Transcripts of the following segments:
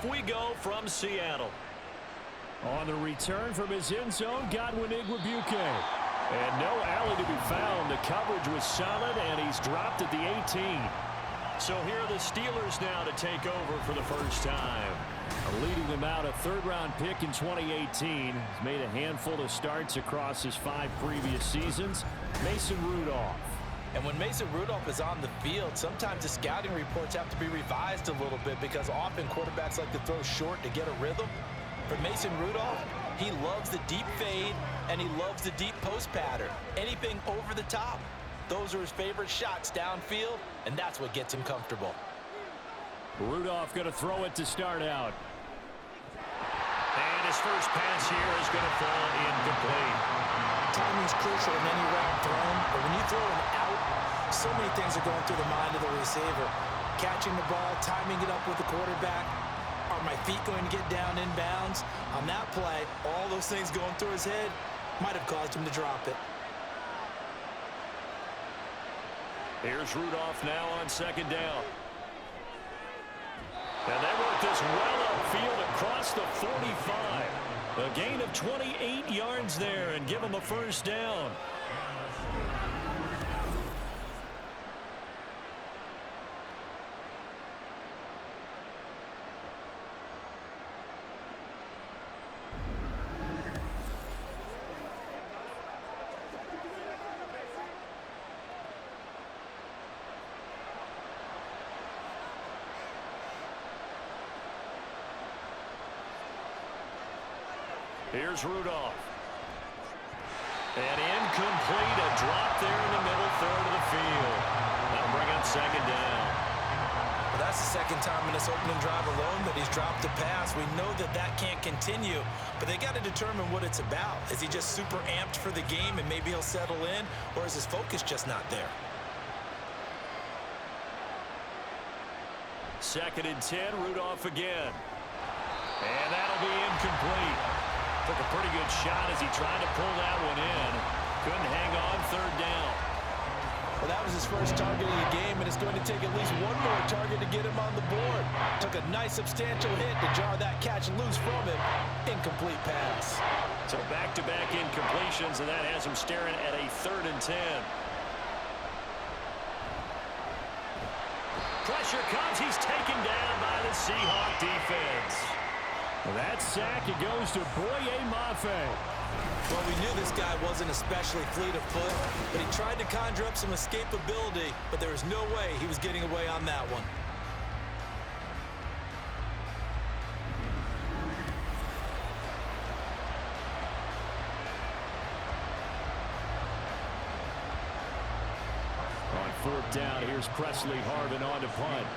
off we go from Seattle. On the return from his end zone, Godwin Igwebuike. And no alley to be found. The coverage was solid, and he's dropped at the 18. So here are the Steelers now to take over for the first time. Leading them out, a third-round pick in 2018. He's made a handful of starts across his 5 previous seasons. Mason Rudolph. And when Mason Rudolph is on the field, sometimes the scouting reports have to be revised a little bit because often quarterbacks like to throw short to get a rhythm. For Mason Rudolph, he loves the deep fade, and he loves the deep post pattern. Anything over the top, those are his favorite shots downfield, and that's what gets him comfortable. Rudolph going to throw it to start out. And his first pass here is going to fall incomplete. Timing is crucial in any route thrown, but when you throw an out, so many things are going through the mind of the receiver. Catching the ball, timing it up with the quarterback. Are my feet going to get down inbounds? On that play, all those things going through his head might have caused him to drop it. Here's Rudolph now on second down. And they work this well upfield across the 45. A gain of 28 yards there and give him a first down. Here's Rudolph. And incomplete. A drop there in the middle third of the field. That'll bring up second down. Well, that's the second time in this opening drive alone that he's dropped a pass. We know that that can't continue, but they got to determine what it's about. Is he just super amped for the game and maybe he'll settle in, or is his focus just not there? Second and 10, Rudolph again. And that'll be incomplete. Took a pretty good shot as he tried to pull that one in. Couldn't hang on third down. Well, that was his first target of the game, and it's going to take at least one more target to get him on the board. Took a nice substantial hit to jar that catch loose from him. Incomplete pass. So back-to-back incompletions, and that has him staring at a third and 10. Pressure comes. He's taken down by the Seahawks defense. That sack, it goes to Boye Mafe. Well, we knew this guy wasn't especially fleet of foot, but he tried to conjure up some escapability, but there was no way he was getting away on that one. On fourth down, here's Presley Harvin on to punt.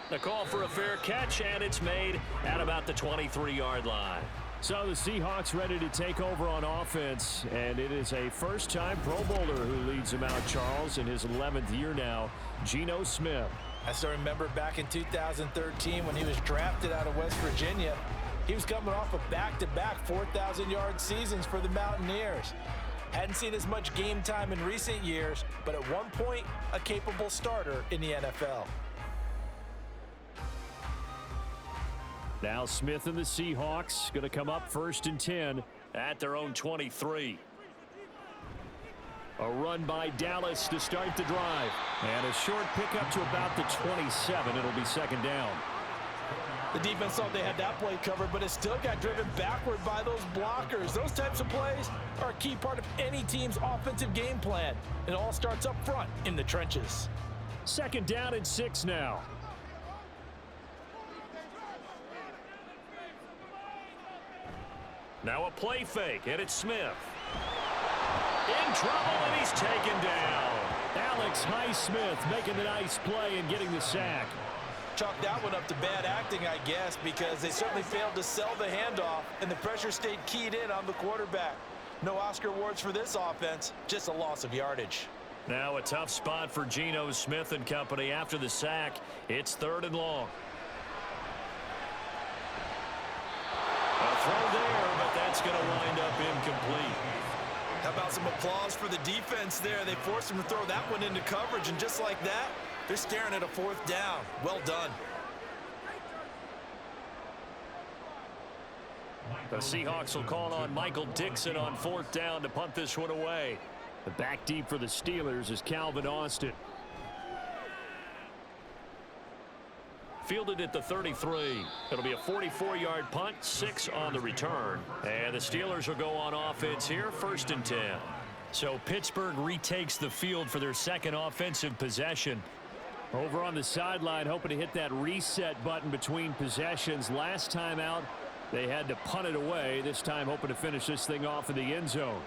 The call for a fair catch, and it's made at about the 23-yard line. So the Seahawks ready to take over on offense, and it is a first-time Pro Bowler who leads them out, Charles, in his 11th year now, Geno Smith. I still remember back in 2013 when he was drafted out of West Virginia. He was coming off of back-to-back 4,000-yard seasons for the Mountaineers. Hadn't seen as much game time in recent years, but at one point, a capable starter in the NFL. Now Smith and the Seahawks going to come up first and 10 at their own 23. A run by Dallas to start the drive. And a short pickup to about the 27. It'll be second down. The defense thought they had that play covered, but it still got driven backward by those blockers. Those types of plays are a key part of any team's offensive game plan. It all starts up front in the trenches. Second down and 6 now. Now a play fake, and it's Smith. In trouble, and he's taken down. Alex Highsmith making the nice play and getting the sack. Chalk that one up to bad acting, I guess, because they certainly failed to sell the handoff, and the pressure stayed keyed in on the quarterback. No Oscar awards for this offense, just a loss of yardage. Now a tough spot for Geno Smith and company after the sack. It's third and long. A throw there, but that's going to wind up incomplete. That How about some applause for the defense there? They forced him to throw that one into coverage, and just like that, they're staring at a 4th down. Well done. The Seahawks will call on Michael Dixon on 4th down to punt this one away. The back deep for the Steelers is Calvin Austin. Fielded at the 33. It'll be a 44-yard punt, 6 on the return. And the Steelers will go on offense here, 1st and 10. So Pittsburgh retakes the field for their second offensive possession. Over on the sideline, hoping to hit that reset button between possessions. Last time out, they had to punt it away. This time hoping to finish this thing off in the end zone.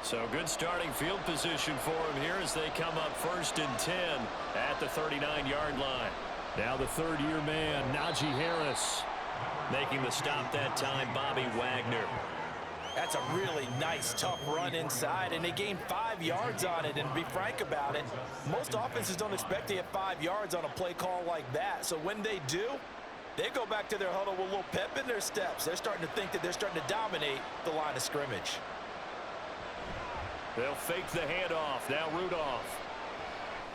So good starting field position for him here as they come up 1st and 10 at the 39-yard line. Now the 3rd-year man, Najee Harris. Making the stop that time, Bobby Wagner. That's a really nice, tough run inside, and they gained 5 yards on it. And to be frank about it, most offenses don't expect to get 5 yards on a play call like that. So when they do, they go back to their huddle with a little pep in their steps. They're starting to think that they're starting to dominate the line of scrimmage. They'll fake the handoff. Now Rudolph.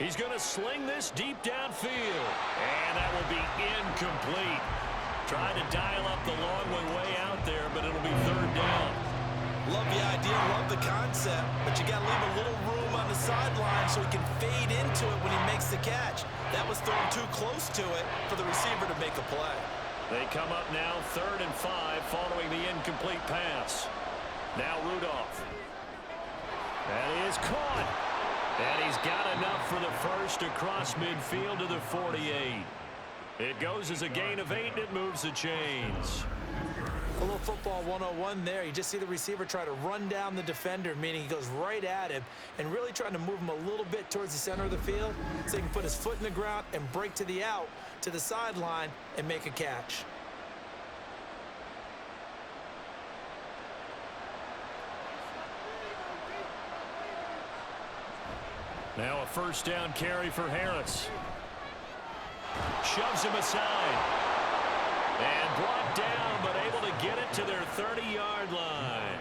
He's going to sling this deep downfield. And that will be incomplete. Trying to dial up the long one way out there, but it'll be 3rd down. Love the idea, love the concept, but you got to leave a little room on the sideline so he can fade into it when he makes the catch. That was thrown too close to it for the receiver to make a play. They come up now 3rd and 5 following the incomplete pass. Now Rudolph. That is caught. And he's got enough for the first across midfield to the 48. It goes as a gain of 8, and it moves the chains. A little football 101 there. You just see the receiver try to run down the defender, meaning he goes right at him and really trying to move him a little bit towards the center of the field so he can put his foot in the ground and break to the out, to the sideline, and make a catch. Now a 1st down carry for Harris. Shoves him aside. And brought down, but able to get it to their 30-yard line.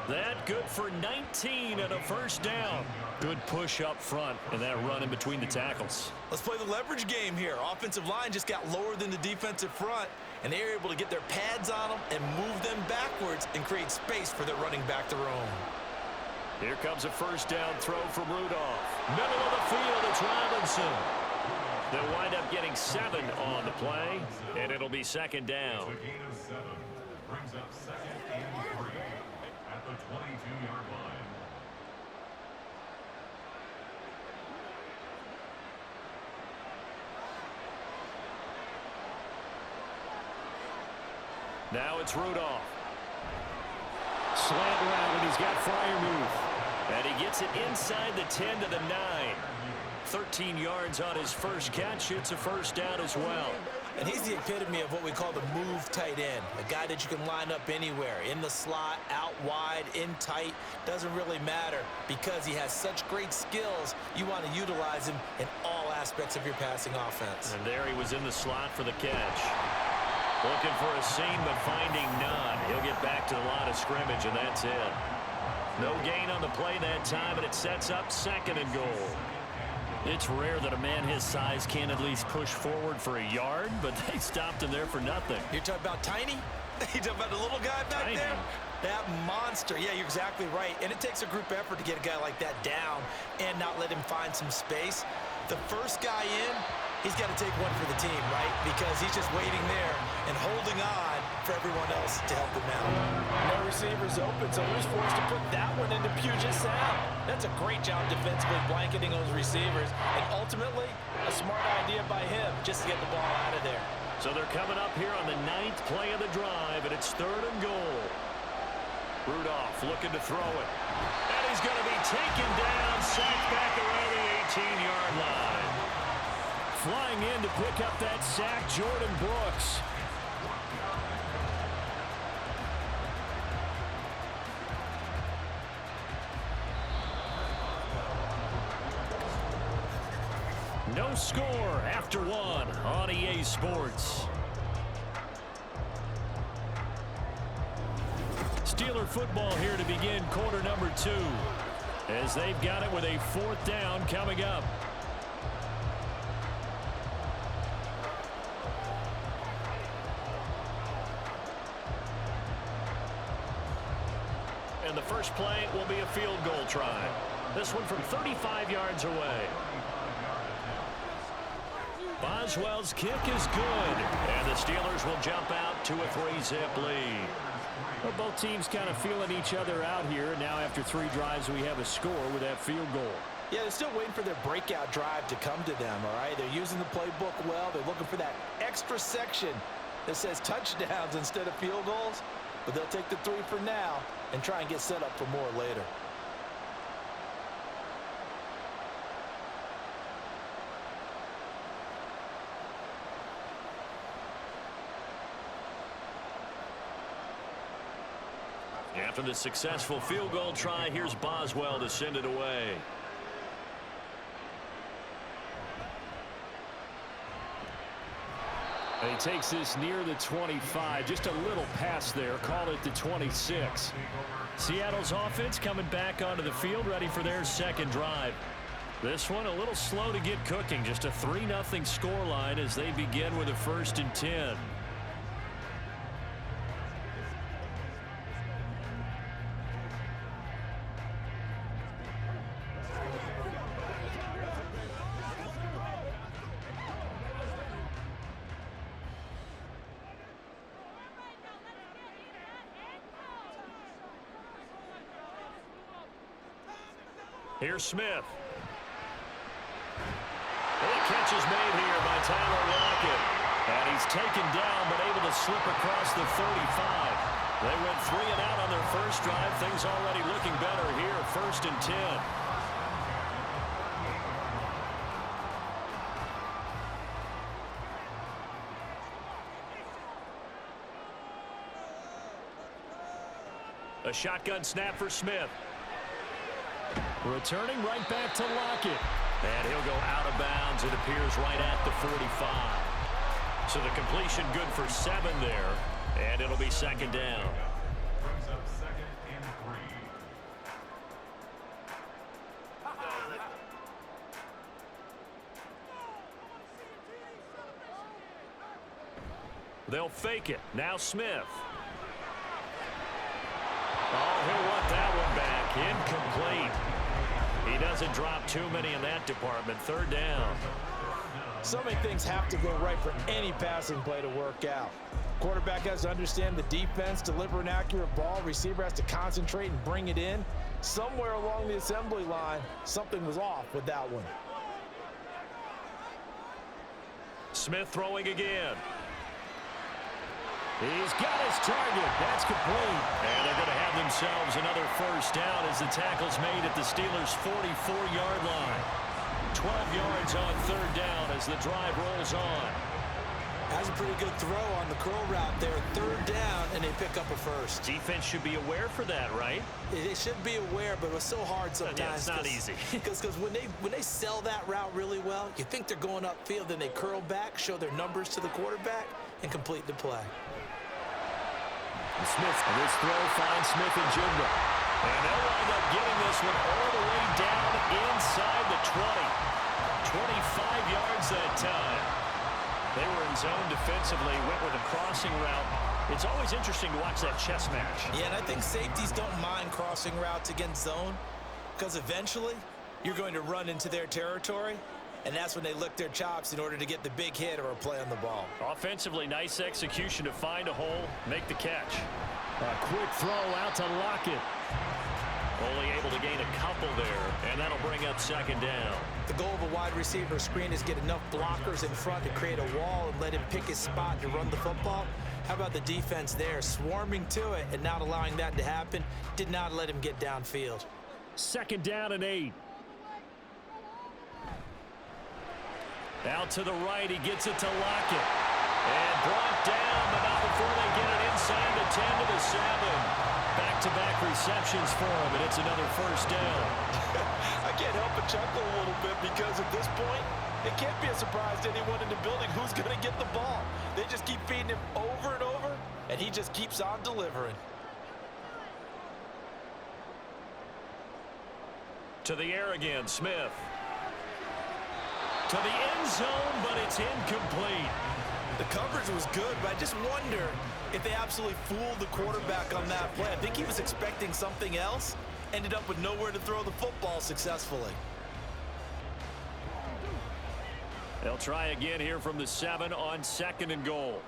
That good for 19 and a 1st down. Good push up front and that run in between the tackles. Let's play the leverage game here. Offensive line just got lower than the defensive front, and they were able to get their pads on them and move them backwards and create space for their running back to roam. Here comes a 1st down throw from Rudolph. Middle of the field, it's Robinson. They'll wind up getting 7 on the play, and it'll be 2nd down. A gain of 7 brings up 2nd and 3 at the 22-yard line. Now it's Rudolph. Slant route, and he's got Freiermuth. And he gets it inside the 10 to the 9. 13 yards on his first catch. It's a 1st down as well. And he's the epitome of what we call the move tight end. A guy that you can line up anywhere. In the slot, out wide, in tight. Doesn't really matter because he has such great skills. You want to utilize him in all aspects of your passing offense. And there he was in the slot for the catch. Looking for a seam, but finding none. He'll get back to the line of scrimmage, and that's it. No gain on the play that time, and it sets up 2nd and goal. It's rare that a man his size can't at least push forward for a yard, but they stopped him there for nothing. You're talking about tiny? You're talking about the little guy back Tiny. there? That monster. Yeah, you're exactly right. And it takes a group effort to get a guy like that down and not let him find some space. The first guy in, he's got to take one for the team, right? Because he's just waiting there and holding on for everyone else to help him out. No receivers open, so he's forced to put that one into Puget Sound. That's a great job defensively blanketing those receivers. And ultimately, a smart idea by him just to get the ball out of there. So they're coming up here on the 9th play of the drive, and it's 3rd and goal. Rudolph looking to throw it. And he's going to be taken down, sacked back around the 18-yard line. Flying in to pick up that sack, Jordan Brooks. No score after 1 on EA Sports. Steeler football here to begin quarter number 2, as they've got it with a 4th down coming up. And the first play will be a field goal try. This one from 35 yards away. Boswell's kick is good, and the Steelers will jump out to a 3-zip lead. Well, both teams kind of feeling each other out here. Now after 3 drives, we have a score with that field goal. Yeah, they're still waiting for their breakout drive to come to them, all right? They're using the playbook well. They're looking for that extra section that says touchdowns instead of field goals. But they'll take the 3 for now and try and get set up for more later. After the successful field goal try, here's Boswell to send it away. And he takes this near the 25. Just a little pass there. Call it the 26. Seattle's offense coming back onto the field, ready for their second drive. This one a little slow to get cooking. Just a 3-0 scoreline as they begin with a 1st and 10. Here's Smith. And the catch is made here by Tyler Lockett. And he's taken down but able to slip across the 35. They went 3 and out on their first drive. Things already looking better here. 1st and 10. A shotgun snap for Smith. Returning right back to Lockett. And he'll go out of bounds. It appears right at the 45. So the completion good for 7 there. And it'll be 2nd down. Brings up 2nd and 3. They'll fake it. Now Smith. Oh, he'll want that one back. Incomplete. He doesn't drop too many in that department. 3rd down. So many things have to go right for any passing play to work out. Quarterback has to understand the defense, deliver an accurate ball. Receiver has to concentrate and bring it in. Somewhere along the assembly line, something was off with that one. Smith throwing again. He's got his target. That's complete. And they're going to have themselves another 1st down as the tackle's made at the Steelers' 44-yard line. 12 yards on 3rd down as the drive rolls on. That's a pretty good throw on the curl route there. 3rd down, and they pick up a 1st. Defense should be aware for that, right? They should be aware, but it was so hard sometimes. Yeah, it's not easy. Because when they sell that route really well, you think they're going upfield, then they curl back, show their numbers to the quarterback, and complete the play. Smith, and this throw finds Smith and Jigba. And they'll wind up getting this one all the way down inside the 20. 25 yards that time. They were in zone defensively, went with a crossing route. It's always interesting to watch that chess match. Yeah, and I think safeties don't mind crossing routes against zone because eventually you're going to run into their territory, and that's when they lick their chops in order to get the big hit or a play on the ball. Offensively, nice execution to find a hole, make the catch. A quick throw out to Lockett. Only able to gain a couple there, and that'll bring up 2nd down. The goal of a wide receiver screen is get enough blockers in front to create a wall and let him pick his spot to run the football. How about the defense there, swarming to it and not allowing that to happen? Did not let him get downfield. 2nd down and 8. Out to the right, he gets it to Lockett. And brought down, but not before they get it inside the 10 to the 7. Back-to-back receptions for him, and it's another 1st down. I can't help but chuckle a little bit because at this point, it can't be a surprise to anyone in the building who's going to get the ball. They just keep feeding him over and over, and he just keeps on delivering. To the air again, Smith. To the end zone, but it's incomplete. The coverage was good, but I just wonder if they absolutely fooled the quarterback on that play. I think he was expecting something else, ended up with nowhere to throw the football successfully. They'll try again here from the 7 on 2nd and goal.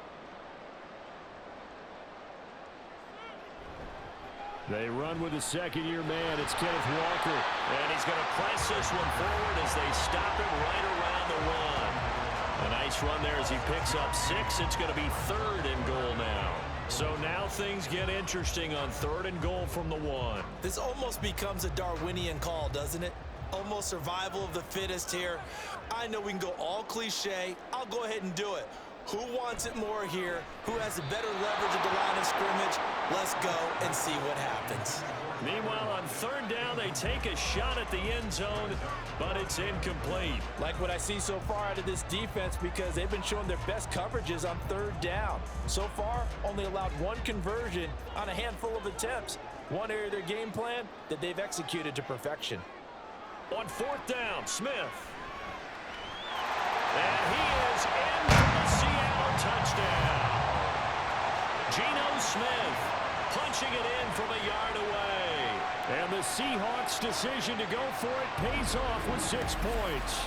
They run with the second-year man. It's Kenneth Walker. And he's going to press this one forward as they stop him right around the run. A nice run there as he picks up 6. It's going to be 3rd and goal now. So now things get interesting on 3rd and goal from the 1. This almost becomes a Darwinian call, doesn't it? Almost survival of the fittest here. I know we can go all cliche. I'll go ahead and do it. Who wants it more here? Who has a better leverage at the line of scrimmage? Let's go and see what happens. Meanwhile, on 3rd down, they take a shot at the end zone, but it's incomplete. Like what I see so far out of this defense because they've been showing their best coverages on 3rd down. So far, only allowed 1 conversion on a handful of attempts. One area of their game plan that they've executed to perfection. On 4th down, Smith. And he is in for the Seattle touchdown. Geno Smith punching it in from a yard away. And the Seahawks' decision to go for it pays off with 6 points.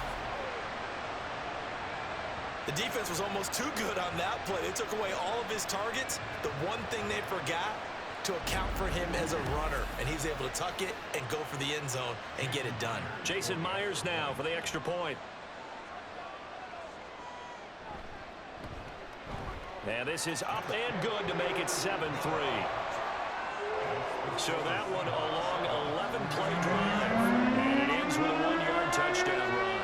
The defense was almost too good on that play. They took away all of his targets. The one thing they forgot, to account for him as a runner, and he's able to tuck it and go for the end zone and get it done. Jason Myers now for the extra point. And this is up and good to make it 7-3. So that one a long 11-play drive, and it ends with a 1-yard touchdown run.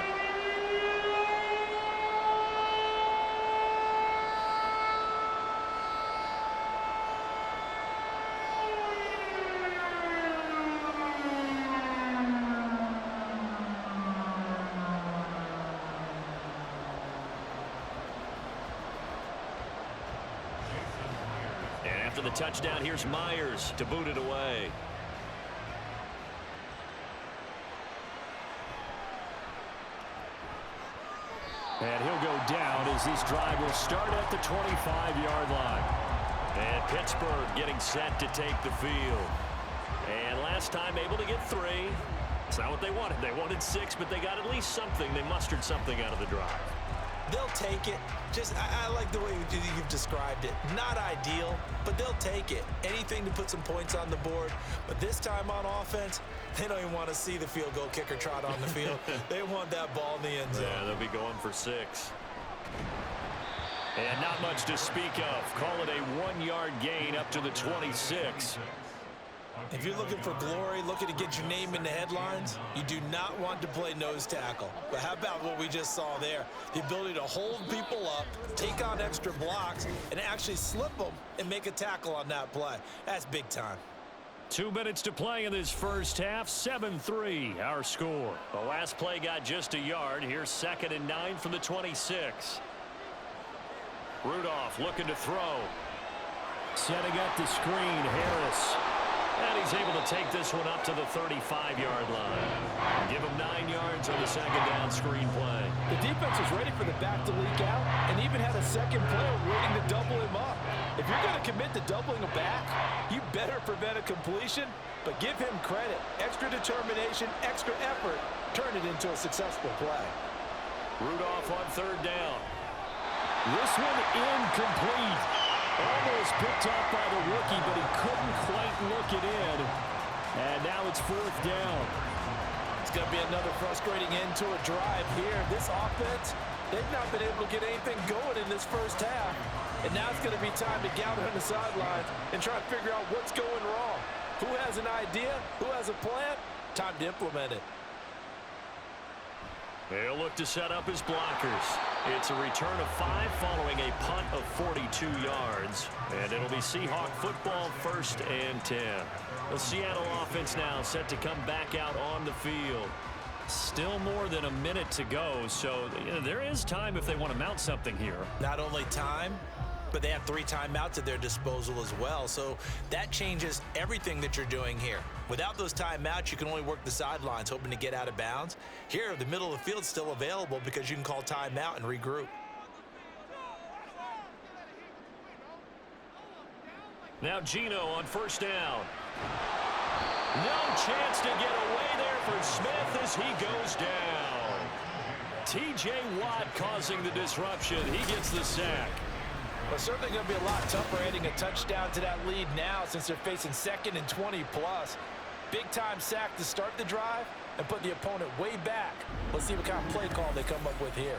After the touchdown, here's Myers to boot it away. And he'll go down as this drive will start at the 25-yard line. And Pittsburgh getting set to take the field. And last time able to get 3. It's not what they wanted. They wanted 6, but they got at least something. They mustered something out of the drive. They'll take it. I like the way you've described it. Not ideal, but they'll take it. Anything to put some points on the board. But this time on offense, they don't even want to see the field goal kicker trot on the field. They want that ball in the end zone. Yeah, they'll be going for 6. And not much to speak of. Call it a 1-yard gain up to the 26. If you're looking for glory, looking to get your name in the headlines, you do not want to play nose tackle. But how about what we just saw there? The ability to hold people up, take on extra blocks, and actually slip them and make a tackle on that play. That's big time. 2 minutes to play in this first half. 7-3, our score. The last play got just a yard. Here's 2nd and 9 from the 26. Rudolph looking to throw. Setting up the screen, Harris. And he's able to take this one up to the 35-yard line. Give him 9 yards on the 2nd down screen play. The defense was ready for the back to leak out and even had a second player waiting to double him up. If you're going to commit to doubling a back, you better prevent a completion, but give him credit. Extra determination, extra effort, turn it into a successful play. Rudolph on 3rd down. This one incomplete. Almost picked up by the rookie, but he couldn't quite look it in. And now it's 4th down. It's going to be another frustrating end to a drive here. This offense, they've not been able to get anything going in this first half. And now it's going to be time to gather on the sidelines and try to figure out what's going wrong. Who has an idea? Who has a plan? Time to implement it. They'll look to set up his blockers. It's a return of 5 following a punt of 42 yards. And it'll be Seahawk football 1st and 10. The Seattle offense now set to come back out on the field. Still more than a minute to go, so there is time if they want to mount something here. Not only time, but they have 3 timeouts at their disposal as well. So that changes everything that you're doing here. Without those timeouts, you can only work the sidelines, hoping to get out of bounds. Here, the middle of the field's still available because you can call timeout and regroup. Now Geno on first down. No chance to get away there for Smith as he goes down. T.J. Watt causing the disruption. He gets the sack. Well, certainly going to be a lot tougher adding a touchdown to that lead now since they're facing 2nd and 20+. Big-time sack to start the drive and put the opponent way back. Let's see what kind of play call they come up with here.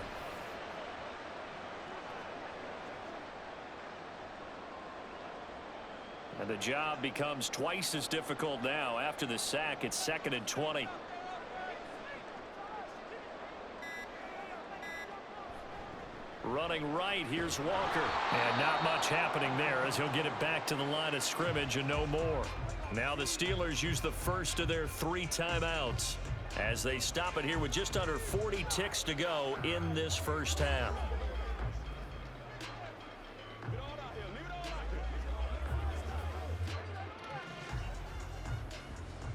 And the job becomes twice as difficult now. After the sack, it's 2nd and 20. Running right, here's Walker. And not much happening there as he'll get it back to the line of scrimmage and no more. Now the Steelers use the first of their 3 timeouts as they stop it here with just under 40 ticks to go in this first half.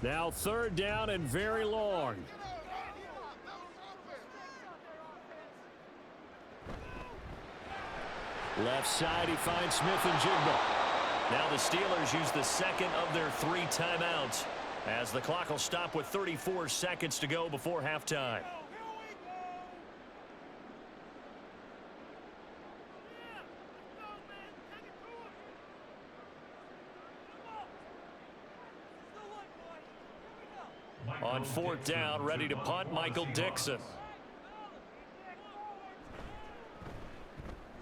Now 3rd down and very long. Left side, he finds Smith and Jigba. Now the Steelers use the 2nd of their 3 timeouts as the clock will stop with 34 seconds to go before halftime. On 4th down, ready to punt, Michael Dixon.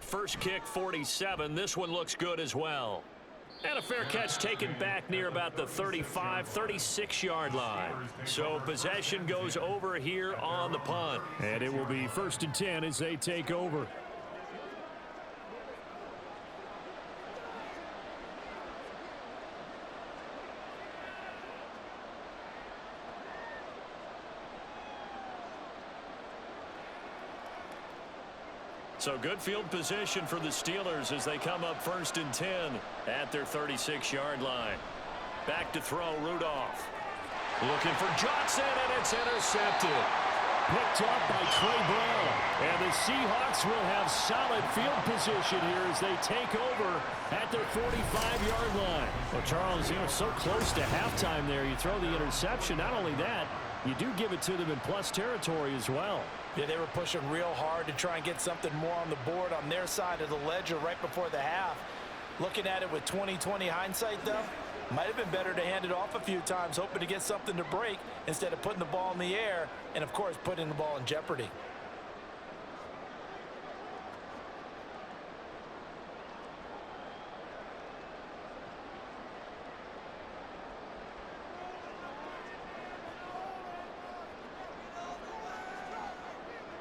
First kick, 47. This one looks good as well. And a fair catch taken back near about the 35, 36-yard line. So possession goes over here on the punt. And it will be 1st and 10 as they take over. So good field position for the Steelers as they come up 1st and 10 at their 36-yard line. Back to throw, Rudolph. Looking for Johnson, and it's intercepted. Picked up by Trey Brown. And the Seahawks will have solid field position here as they take over at their 45-yard line. Well, Charles, so close to halftime there. You throw the interception. Not only that, you do give it to them in plus territory as well. Yeah, they were pushing real hard to try and get something more on the board on their side of the ledger right before the half. Looking at it with 20/20 hindsight, though, might have been better to hand it off a few times, hoping to get something to break instead of putting the ball in the air and, of course, putting the ball in jeopardy.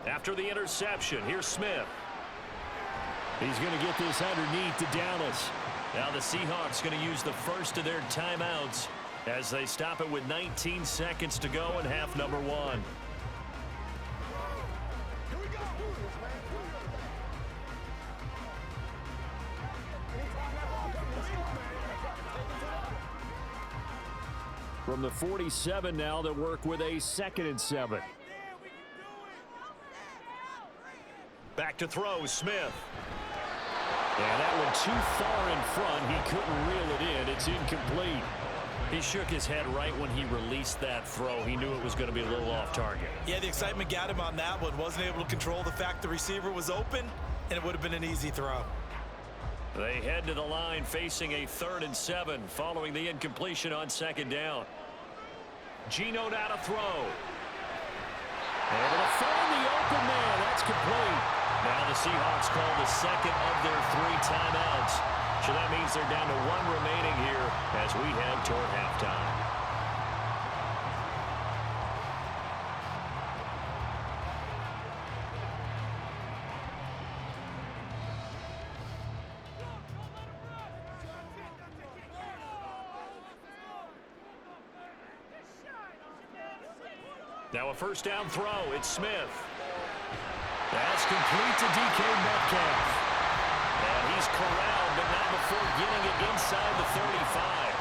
After the interception, here's Smith. He's going to get this underneath to Dallas. Now the Seahawks going to use the first of their timeouts as they stop it with 19 seconds to go in half number 1. From the 47 now, they work with a 2nd and 7. Back to throw, Smith. And that one too far in front. He couldn't reel it in. It's incomplete. He shook his head right when he released that throw. He knew it was going to be a little off target. Yeah, the excitement got him on that one. Wasn't able to control the fact the receiver was open, and it would have been an easy throw. They head to the line facing a 3rd and 7 following the incompletion on 2nd down. Geno now to throw. Able to find the open man. That's complete. Now the Seahawks call the 2nd of their 3 timeouts. So that means they're down to 1 remaining here as we head toward halftime. Now a 1st down throw. It's Smith. That's complete to DK Metcalf. And he's corralled, but not before getting it inside the 35.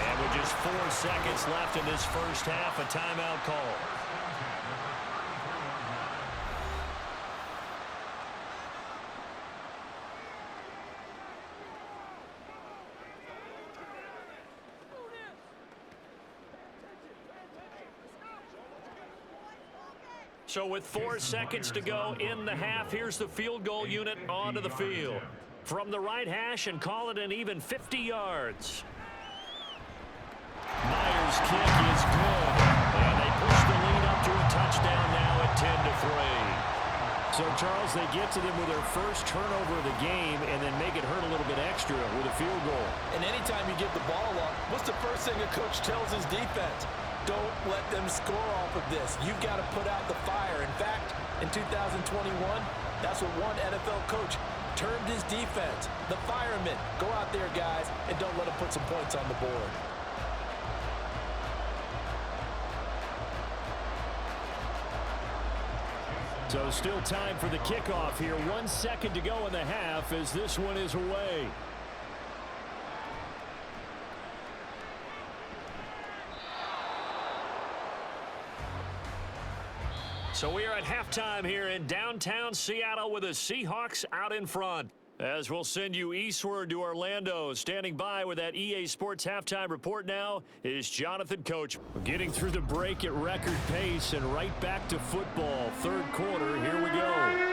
And with just 4 seconds left in this first half, a timeout call. So with 4 seconds to go in the half, here's the field goal unit onto the field. From the right hash and call it an even 50 yards. Myers' kick is good. And they push the lead up to a touchdown now at 10-3. So, Charles, they get to them with their first turnover of the game and then make it hurt a little bit extra with a field goal. And anytime you give the ball up, what's the first thing a coach tells his defense? Don't let them score off of this. You've got to put out the fire. In fact, in 2021, that's what one NFL coach termed his defense. The firemen. Go out there, guys, and don't let them put some points on the board. So still time for the kickoff here. 1 second to go in the half as this one is away. So we are at halftime here in downtown Seattle with the Seahawks out in front. As we'll send you eastward to Orlando. Standing by with that EA Sports halftime report now is Jonathan Coach. Getting through the break at record pace and right back to football. Third quarter, here we go.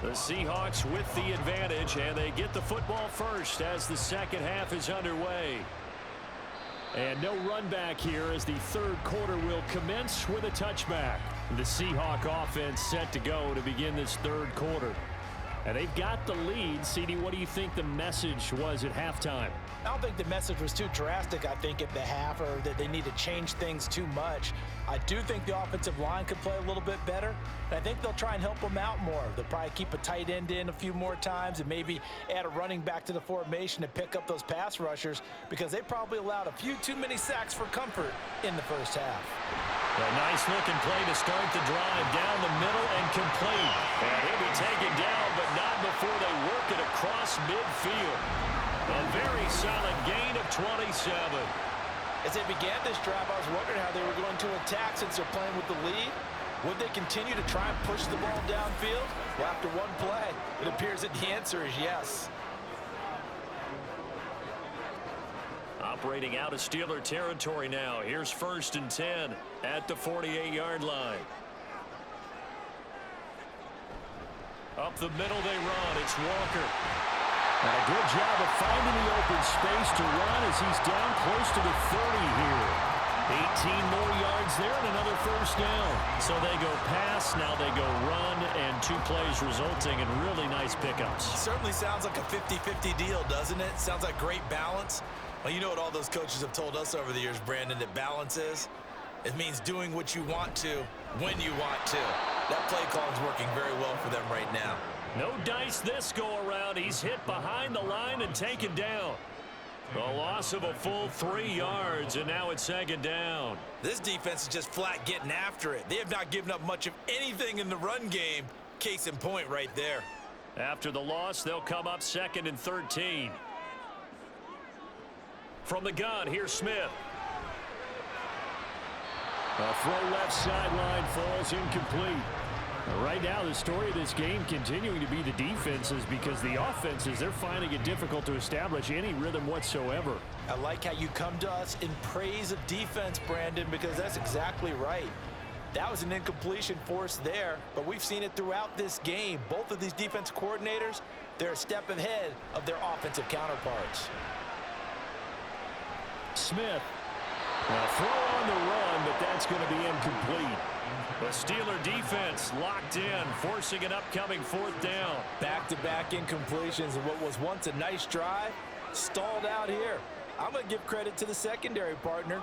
The Seahawks with the advantage, and they get the football first as the second half is underway. And no run back here as the third quarter will commence with a touchback. The Seahawk offense set to go to begin this third quarter. And they've got the lead. CD, what do you think the message was at halftime? I don't think the message was too drastic, I think, at the half, or that they need to change things too much. I do think the offensive line could play a little bit better, and I think they'll try and help them out more. They'll probably keep a tight end in a few more times and maybe add a running back to the formation to pick up those pass rushers, because they probably allowed a few too many sacks for comfort in the first half. A nice-looking play to start the drive down the middle and complete. And he'll be taken down, but not before they work it across midfield. A very solid gain of 27. As they began this drive, I was wondering how they were going to attack since they're playing with the lead. Would they continue to try and push the ball downfield? Well, after one play, it appears that the answer is yes. Operating out of Steeler territory now. Here's 1st and 10 at the 48-yard line. Up the middle they run. It's Walker. And a good job of finding the open space to run as he's down close to the 30 here. 18 more yards there and another first down. So they go pass, now they go run, and 2 plays resulting in really nice pickups. Certainly sounds like a 50-50 deal, doesn't it? Sounds like great balance. Well, you know what all those coaches have told us over the years, Brandon, that balance is? It means doing what you want to when you want to. That play call is working very well for them right now. No dice this go-around. He's hit behind the line and taken down. A loss of a full 3 yards, and now it's 2nd down. This defense is just flat getting after it. They have not given up much of anything in the run game. Case in point right there. After the loss, they'll come up 2nd and 13. From the gun, here's Smith. A throw left sideline falls incomplete. Right now, the story of this game continuing to be the defenses, because the offenses, they're finding it difficult to establish any rhythm whatsoever. I like how you come to us in praise of defense, Brandon, because that's exactly right. That was an incompletion forced there, but we've seen it throughout this game. Both of these defense coordinators, they're a step ahead of their offensive counterparts. Smith. A throw on the run, but that's going to be incomplete. The Steeler defense locked in, forcing an upcoming fourth down. Back-to-back incompletions of what was once a nice drive, stalled out here. I'm going to give credit to the secondary partner.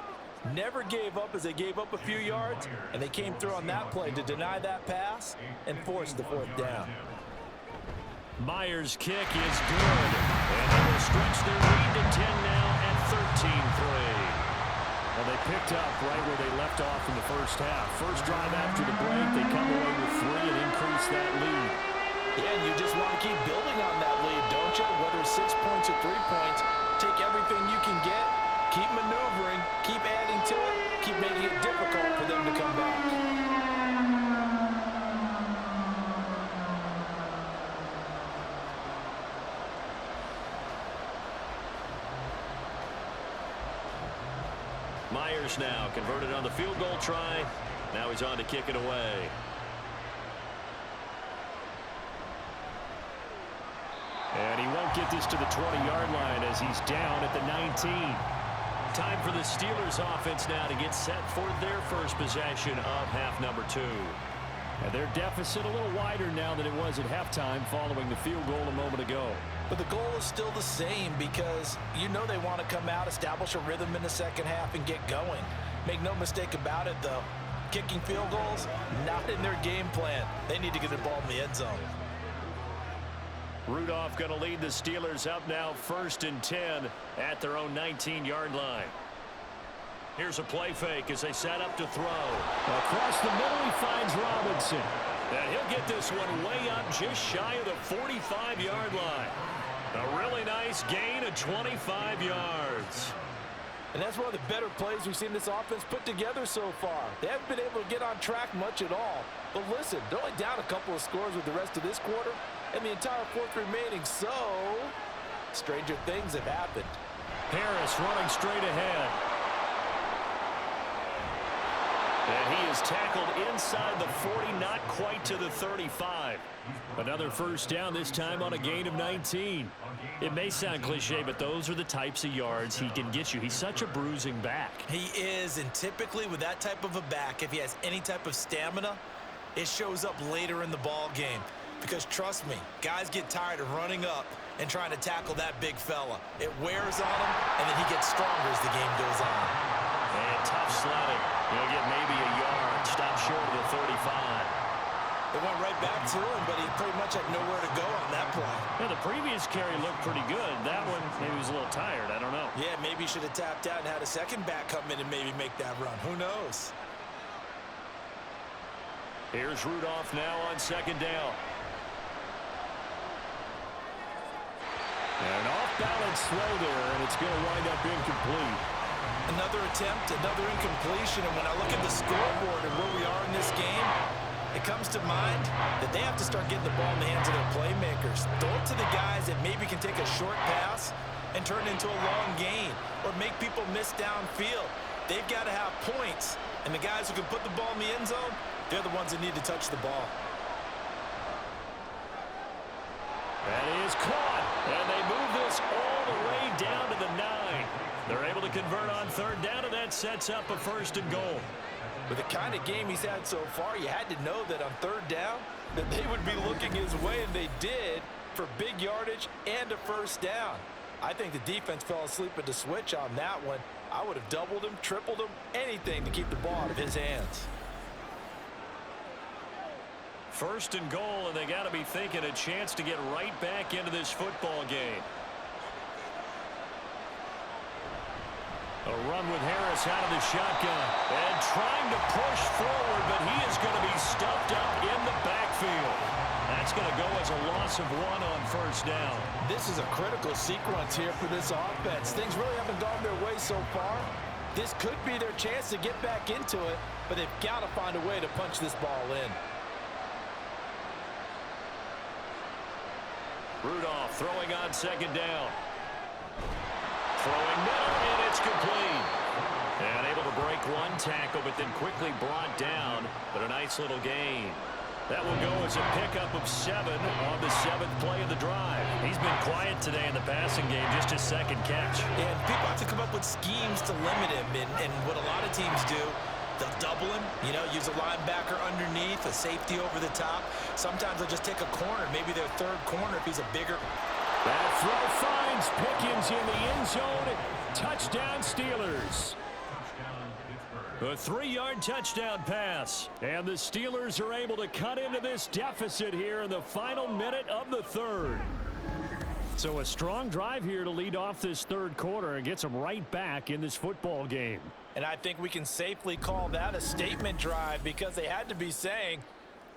Never gave up as they gave up a few yards, and they came through on that play to deny that pass and force the fourth down. Myers' kick is good, and they will stretch their lead to 10 now at 13-3. Well, they picked up right where they left off in the first half. First drive after the break, they come away with 3 and increase that lead. Yeah, and you just want to keep building on that lead, don't you? Whether it's 6 points or 3 points, take everything you can get, keep maneuvering, keep adding to it, keep making it difficult for them to come back. Myers now converted on the field goal try. Now he's on to kick it away. And he won't get this to the 20-yard line as he's down at the 19. Time for the Steelers offense now to get set for their first possession of half number 2. And their deficit a little wider now than it was at halftime following the field goal a moment ago. But the goal is still the same because you know they want to come out, establish a rhythm in the second half, and get going. Make no mistake about it, though. Kicking field goals, not in their game plan. They need to get the ball in the end zone. Rudolph going to lead the Steelers up now 1st and 10 at their own 19-yard line. Here's a play fake as they set up to throw. Across the middle, he finds Robinson. And he'll get this one way up just shy of the 45-yard line. A really nice gain of 25 yards. And that's one of the better plays we've seen this offense put together so far. They haven't been able to get on track much at all. But listen, they're only down a couple of scores with the rest of this quarter and the entire fourth remaining, so stranger things have happened. Harris running straight ahead. And he is tackled inside the 40, not quite to the 35. Another first down, this time on a gain of 19. It may sound cliche, but those are the types of yards he can get you. He's such a bruising back. He is, and typically with that type of a back, if he has any type of stamina, it shows up later in the ball game. Because trust me, guys get tired of running up and trying to tackle that big fella. It wears on him, and then he gets stronger as the game goes on. And tough sledding. He'll get maybe a yard. Stop short of the 35. It went right back to him, but he pretty much had nowhere to go on that play. Yeah, the previous carry looked pretty good. That one, maybe he was a little tired. I don't know. Yeah, maybe he should have tapped out and had a second back come in and maybe make that run. Who knows? Here's Rudolph now on 2nd down. An off-balance throw there, and it's going to wind up incomplete. Another attempt, another incompletion, and when I look at the scoreboard and where we are in this game, it comes to mind that they have to start getting the ball in the hands of their playmakers. Throw it to the guys that maybe can take a short pass and turn it into a long gain or make people miss downfield. They've got to have points, and the guys who can put the ball in the end zone, they're the ones that need to touch the ball. That is caught, and they move this all the way down to the 9. They're able to convert on 3rd down, and that sets up a 1st and goal. With the kind of game he's had so far, you had to know that on 3rd down that they would be looking his way, and they did for big yardage and a 1st down. I think the defense fell asleep at the switch on that one. I would have doubled him, tripled him, anything to keep the ball out of his hands. 1st and goal, and they got to be thinking a chance to get right back into this football game. A run with Harris out of the shotgun and trying to push forward, but he is going to be stuffed up in the backfield. That's going to go as a loss of 1 on 1st down. This is a critical sequence here for this offense. Things really haven't gone their way so far. This could be their chance to get back into it, but they've got to find a way to punch this ball in. Rudolph throwing on 2nd down. Throwing middle, and it's complete. And able to break one tackle, but then quickly brought down. But a nice little gain. That will go as a pickup of 7 on the 7th play of the drive. He's been quiet today in the passing game, just his second catch. And people have to come up with schemes to limit him. And what a lot of teams do, they'll double him, use a linebacker underneath, a safety over the top. Sometimes they'll just take a corner, maybe their third corner if he's a bigger. That throw finds Pickens in the end zone. Touchdown, Steelers. A 3-yard touchdown pass. And the Steelers are able to cut into this deficit here in the final minute of the third. So a strong drive here to lead off this third quarter and gets them right back in this football game. And I think we can safely call that a statement drive because they had to be saying,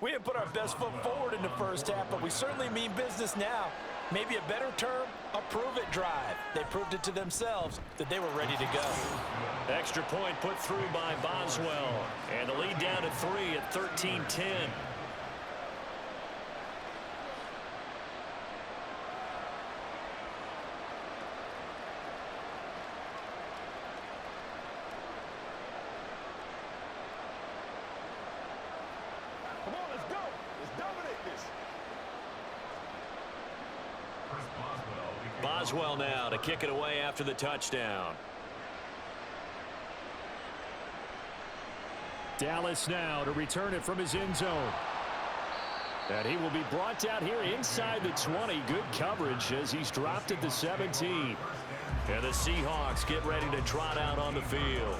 we didn't put our best foot forward in the first half, but we certainly mean business now. Maybe a better term, a prove-it drive. They proved it to themselves that they were ready to go. Extra point put through by Boswell. And the lead down to 3 at 13-10. Come on, let's go. Let's dominate this. Boswell now to kick it away after the touchdown. Dallas now to return it from his end zone. And he will be brought out here inside the 20. Good coverage as he's dropped at the 17. And the Seahawks get ready to trot out on the field.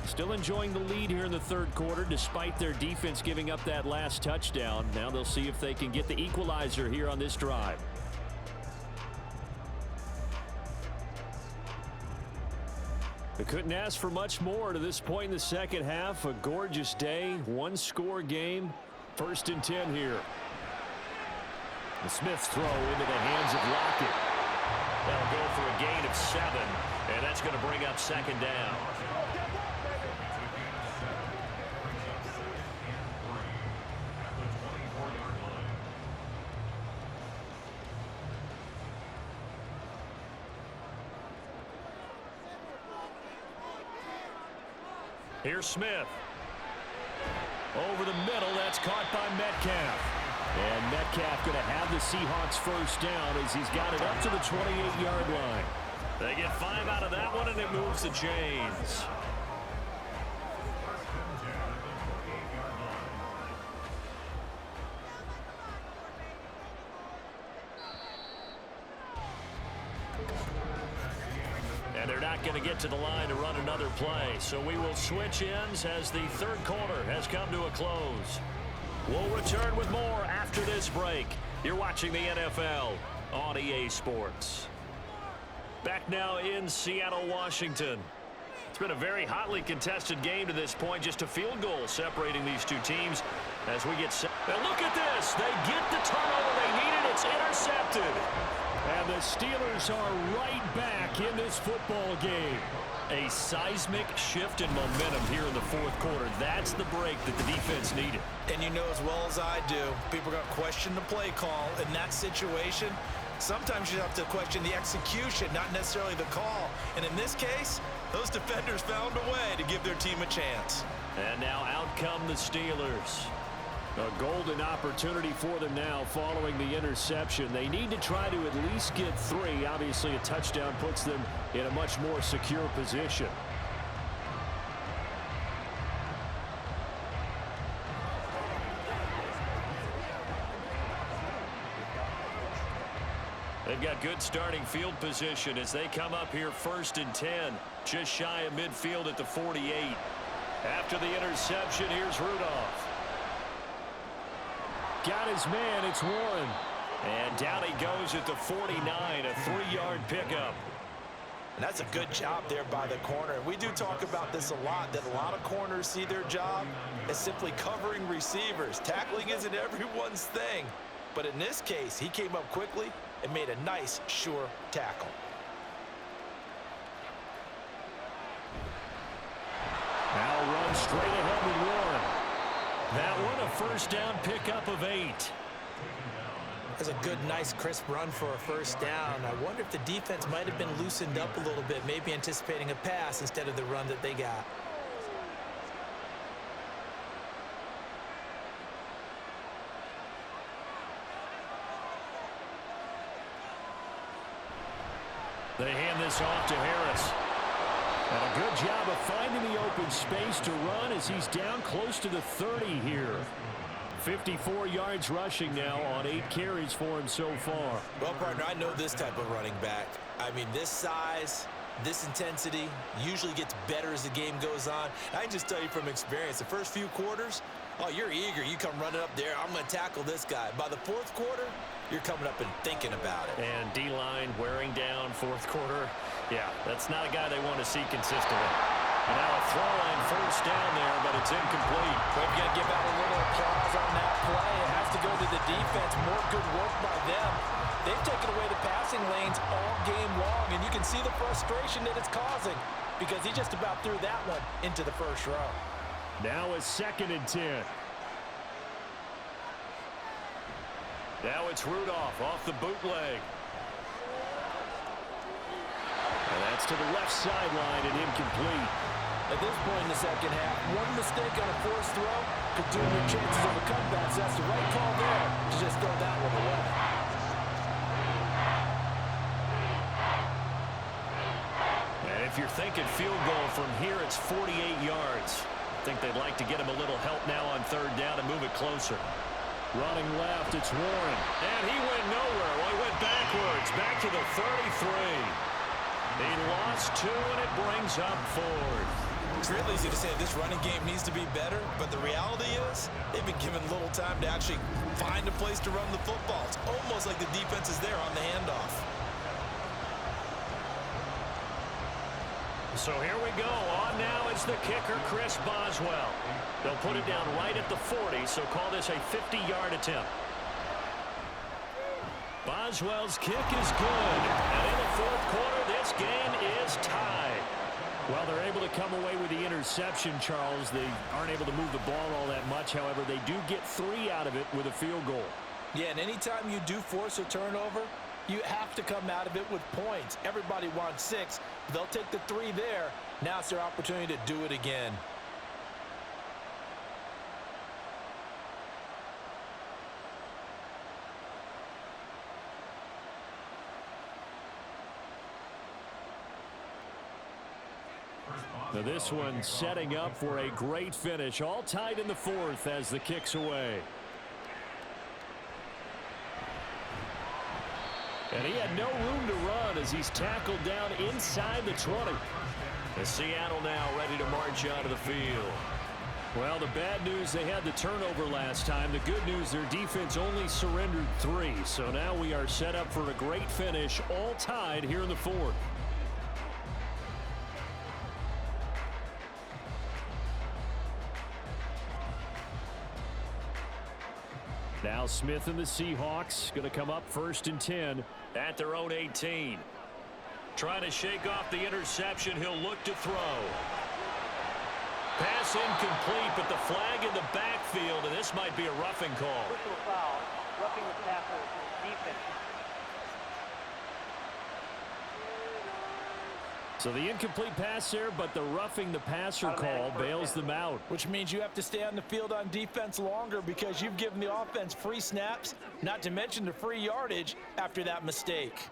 Still enjoying the lead here in the third quarter despite their defense giving up that last touchdown. Now they'll see if they can get the equalizer here on this drive. They couldn't ask for much more to this point in the second half. A gorgeous day, one-score game. 1st and 10 here. The Smith's throw into the hands of Lockett. That'll go for a gain of 7, and that's going to bring up 2nd down. Here's Smith. Over the middle, that's caught by Metcalf. And Metcalf going to have the Seahawks first down as he's got it up to the 28-yard line. They get 5 out of that one, and it moves the chains. And they're not going to get to the line to run another play. So we will switch ends as the third quarter has come to a close. We'll return with more after this break. You're watching the NFL on EA Sports. Back now in Seattle, Washington. It's been a very hotly contested game to this point. Just a field goal separating these two teams as we get set. And look at this. They get the turnover they needed. It's intercepted. And the Steelers are right back in this football game. A seismic shift in momentum here in the fourth quarter. That's the break that the defense needed. And you know as well as I do, people are going to question the play call in that situation. Sometimes you have to question the execution, not necessarily the call. And in this case, those defenders found a way to give their team a chance. And now out come the Steelers. A golden opportunity for them now following the interception. They need to try to at least get 3. Obviously, a touchdown puts them in a much more secure position. They've got good starting field position as they come up here 1st and 10. Just shy of midfield at the 48. After the interception, here's Rudolph. Got his man, it's Warren. And down he goes at the 49, a 3-yard pickup. And that's a good job there by the corner. We do talk about this a lot, that a lot of corners see their job as simply covering receivers. Tackling isn't everyone's thing. But in this case, he came up quickly and made a nice, sure tackle. Now run straight ahead with Warren. That one a first down pickup of 8. That's a good, nice, crisp run for a first down. I wonder if the defense might have been loosened up a little bit, maybe anticipating a pass instead of the run that they got. They hand this off to Harris. And a good job of finding the open space to run as he's down close to the 30 here. 54 yards rushing now on 8 carries for him so far. Well, partner, I know this type of running back. I mean, this size, this intensity usually gets better as the game goes on. I can just tell you from experience, the first few quarters, oh, you're eager. You come running up there, I'm going to tackle this guy. By the fourth quarter, you're coming up and thinking about it. And D-line wearing down fourth quarter. Yeah, that's not a guy they want to see consistently. And now a throw line first down there, but it's incomplete. We've got to give out a little applause on that play. It has to go to the defense. More good work by them. They've taken away the passing lanes all game long, and you can see the frustration that it's causing because he just about threw that one into the first row. Now a 2nd and 10. Now it's Rudolph off the bootleg. And that's to the left sideline and incomplete. At this point in the second half, one mistake on a forced throw could doom your chances of a comeback. So that's the right call there to just throw that one away. And if you're thinking field goal from here, it's 48 yards. I think they'd like to get him a little help now on 3rd down and move it closer. Running left, it's Warren. And he went nowhere. Well, he went backwards, back to the 33. He lost 2, and it brings up 4th. It's real easy to say this running game needs to be better, but the reality is they've been given little time to actually find a place to run the football. It's almost like the defense is there on the handoff. So here we go. On now is the kicker, Chris Boswell. They'll put it down right at the 40, so call this a 50-yard attempt. Boswell's kick is good. And in the 4th quarter, this game is tied. Well, they're able to come away with the interception, Charles. They aren't able to move the ball all that much. However, they do get 3 out of it with a field goal. Yeah, and anytime you do force a turnover, you have to come out of it with points. Everybody wants 6. They'll take the 3 there. Now it's their opportunity to do it again. Now this one setting up for a great finish. All tied in the 4th as the kick's away. And he had no room to run as he's tackled down inside the 20. And Seattle now ready to march out of the field. Well, the bad news, they had the turnover last time. The good news, their defense only surrendered 3. So now we are set up for a great finish, all tied here in the 4th. Now Smith and the Seahawks going to come up 1st and 10 at their own 18. Trying to shake off the interception. He'll look to throw. Pass incomplete, but the flag in the backfield, and this might be a roughing call. Personal foul, roughing the tackle, defense. So the incomplete pass there, but the roughing the passer call bails them out. Which means you have to stay on the field on defense longer because you've given the offense free snaps, not to mention the free yardage after that mistake.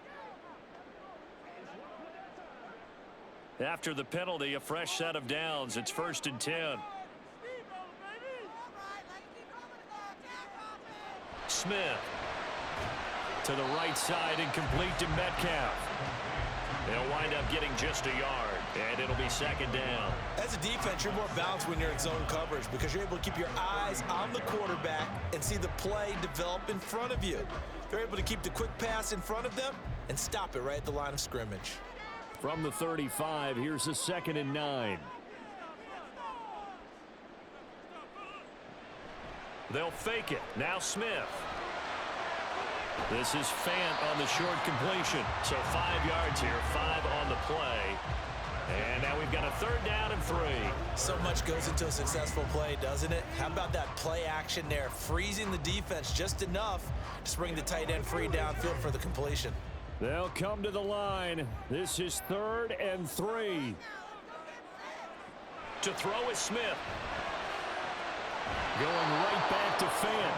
After the penalty, a fresh set of downs. It's 1st and 10. Smith to the right side, incomplete to Metcalf. They'll wind up getting just a yard, and it'll be 2nd down. As a defense, you're more balanced when you're in zone coverage because you're able to keep your eyes on the quarterback and see the play develop in front of you. You're able to keep the quick pass in front of them and stop it right at the line of scrimmage. From the 35, here's a 2nd and 9. They'll fake it. Now Smith. This is Fant on the short completion. So 5 yards here, 5 on the play. And now we've got a 3rd down and 3. So much goes into a successful play, doesn't it? How about that play action there, freezing the defense just enough to bring the tight end free downfield for the completion. They'll come to the line. This is 3rd and 3. To throw is Smith. Going right back to Fant.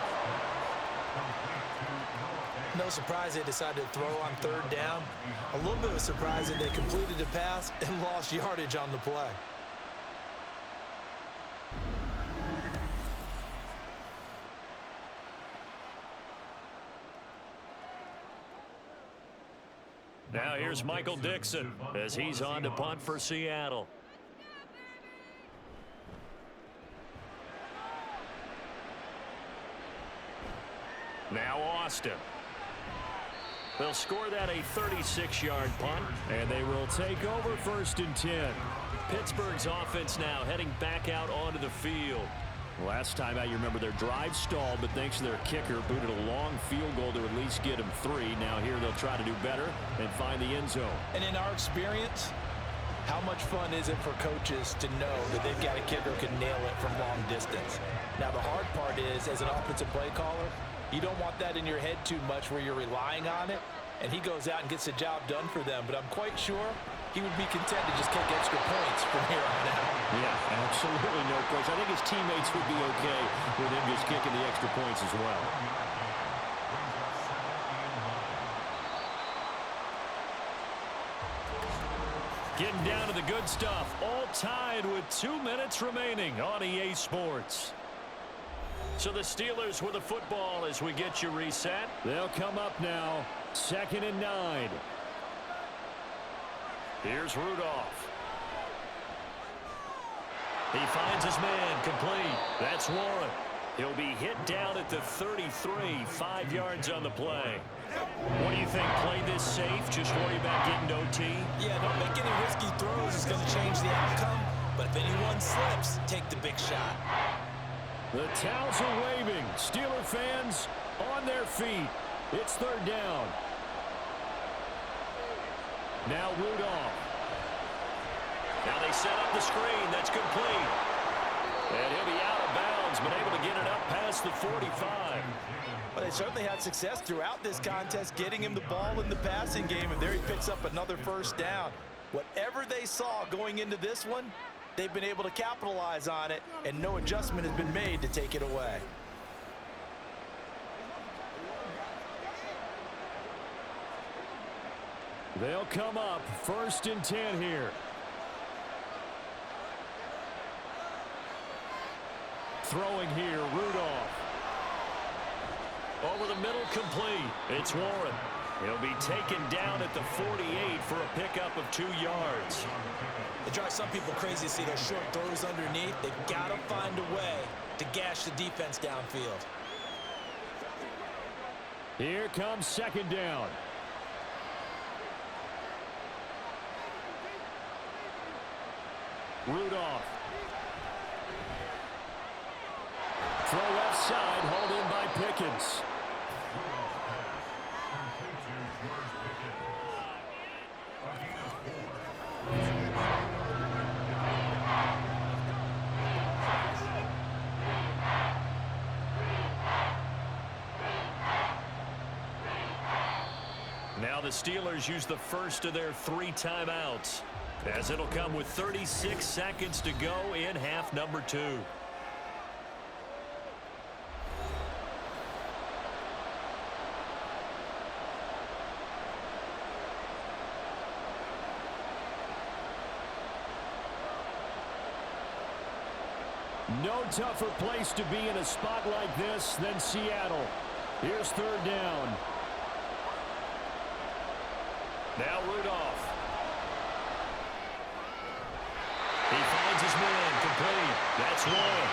No no surprise they decided to throw on third down. A little bit of a surprise that they completed the pass and lost yardage on the play. Now here's Michael Dixon as he's on to punt for Seattle. Now Austin. They'll score that a 36-yard punt, and they will take over 1st and 10. Pittsburgh's offense now heading back out onto the field. Last time out, you remember their drive stalled, but thanks to their kicker, booted a long field goal to at least get them 3. Now here they'll try to do better and find the end zone. And in our experience, how much fun is it for coaches to know that they've got a kicker who can nail it from long distance? Now the hard part is, as an offensive play caller, you don't want that in your head too much where you're relying on it, and he goes out and gets the job done for them. But I'm quite sure he would be content to just kick extra points from here on out. Yeah, absolutely no question. I think his teammates would be okay with him just kicking the extra points as well. Getting down to the good stuff. All tied with 2 minutes remaining on EA Sports. So the Steelers with the football as we get you reset. They'll come up now. 2nd and 9. Here's Rudolph. He finds his man complete. That's Warren. He'll be hit down at the 33, 5 yards on the play. What do you think? Play this safe? Just worry about getting OT? Yeah, don't make any risky throws. It's going to change the outcome. But if anyone slips, take the big shot. The towels are waving. Steeler fans on their feet. It's 3rd down. Now Rudolph. Now they set up the screen. That's complete. And he'll be out of bounds, but able to get it up past the 45. Well, they certainly had success throughout this contest, getting him the ball in the passing game, and there he picks up another 1st down. Whatever they saw going into this one, they've been able to capitalize on it, and no adjustment has been made to take it away. They'll come up 1st and 10 here. Throwing here, Rudolph. Over the middle, complete. It's Warren. He'll be taken down at the 48 for a pickup of 2 yards. It drives some people crazy to see those short throws underneath. They've got to find a way to gash the defense downfield. Here comes 2nd down. Rudolph. Throw left side, hauled in by Pickens. Now the Steelers use the first of their 3 timeouts, as it'll come with 36 seconds to go in half number 2. No tougher place to be in a spot like this than Seattle. Here's 3rd down. Now Rudolph. He finds his man complete. That's Warren.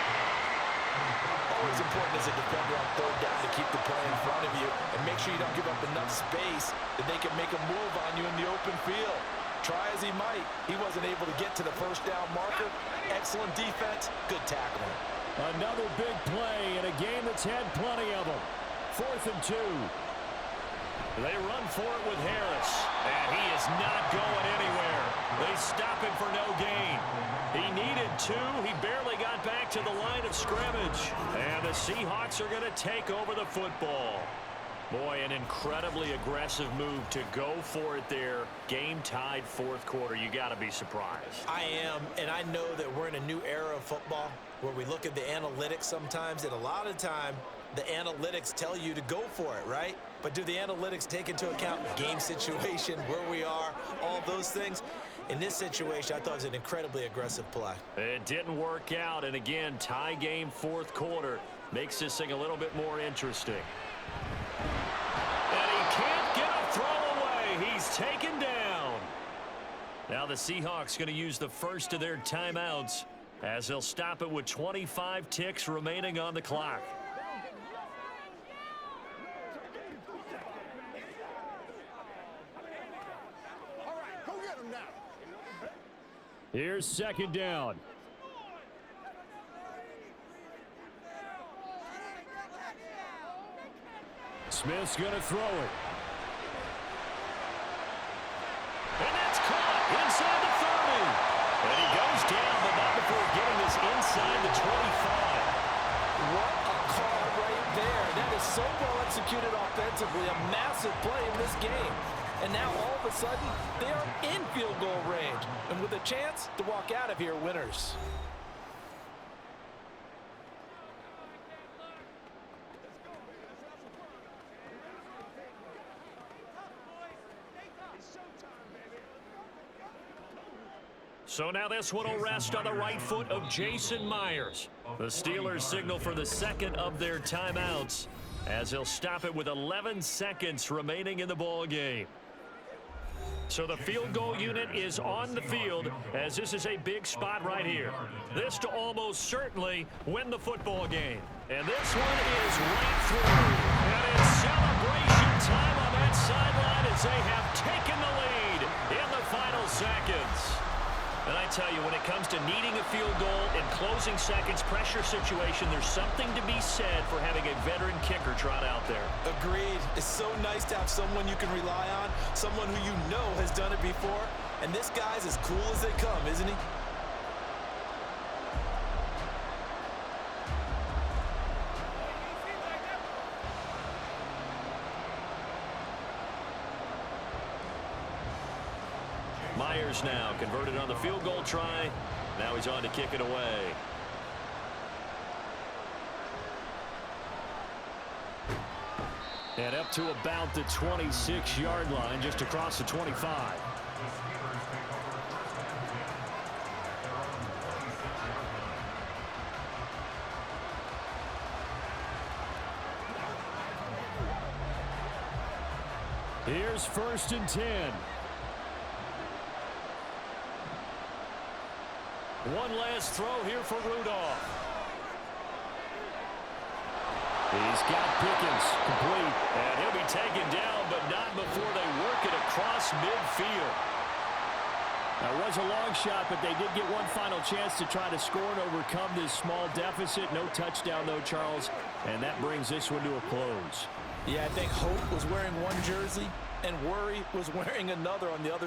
Always important as a defender on 3rd down to keep the play in front of you and make sure you don't give up enough space that they can make a move on you in the open field. Try as he might, he wasn't able to get to the 1st down marker. Excellent defense, good tackling. Another big play in a game that's had plenty of them. 4th and 2. They run for it with Harris, and he is not going anywhere. They stop him for no gain. He needed 2. He barely got back to the line of scrimmage. And the Seahawks are going to take over the football. Boy, an incredibly aggressive move to go for it there. Game tied 4th quarter. You got to be surprised. I am, and I know that we're in a new era of football where we look at the analytics sometimes, and a lot of time the analytics tell you to go for it, right? But do the analytics take into account game situation, where we are, all those things? In this situation, I thought it was an incredibly aggressive play. It didn't work out, and again, tie game fourth quarter. Makes this thing a little bit more interesting. And he can't get a throw away. He's taken down. Now the Seahawks going to use the first of their timeouts as they'll stop it with 25 ticks remaining on the clock. Here's second down. Smith's going to throw it. And that's caught inside the 30. And he goes down, but not before getting this inside the 25. What a call right there. That is so well executed offensively. A massive play in this game. And now all of a sudden, they are in field goal range. And with a chance to walk out of here winners. So now this one will rest on the right foot of Jason Myers. The Steelers signal for the second of their timeouts as they'll stop it with 11 seconds remaining in the ball game. So the field goal unit is on the field as this is a big spot right here. This to almost certainly win the football game. And this one is right through. And it's celebration time on that sideline as they have taken the lead in the final seconds. And I tell you, when it comes to needing a field goal in closing seconds, pressure situation, there's something to be said for having a veteran kicker trot out there. Agreed. It's so nice to have someone you can rely on, someone who you know has done it before. And this guy's as cool as they come, isn't he? Myers now converted on the field goal try. Now he's on to kick it away. And up to about the 26-yard line, just across the 25. Here's 1st and 10. One last throw here for Rudolph. He's got Pickens complete. And he'll be taken down, but not before they work it across midfield. That was a long shot, but they did get one final chance to try to score and overcome this small deficit. No touchdown, though, Charles. And that brings this one to a close. Yeah, I think Hope was wearing one jersey and Worry was wearing another on the other.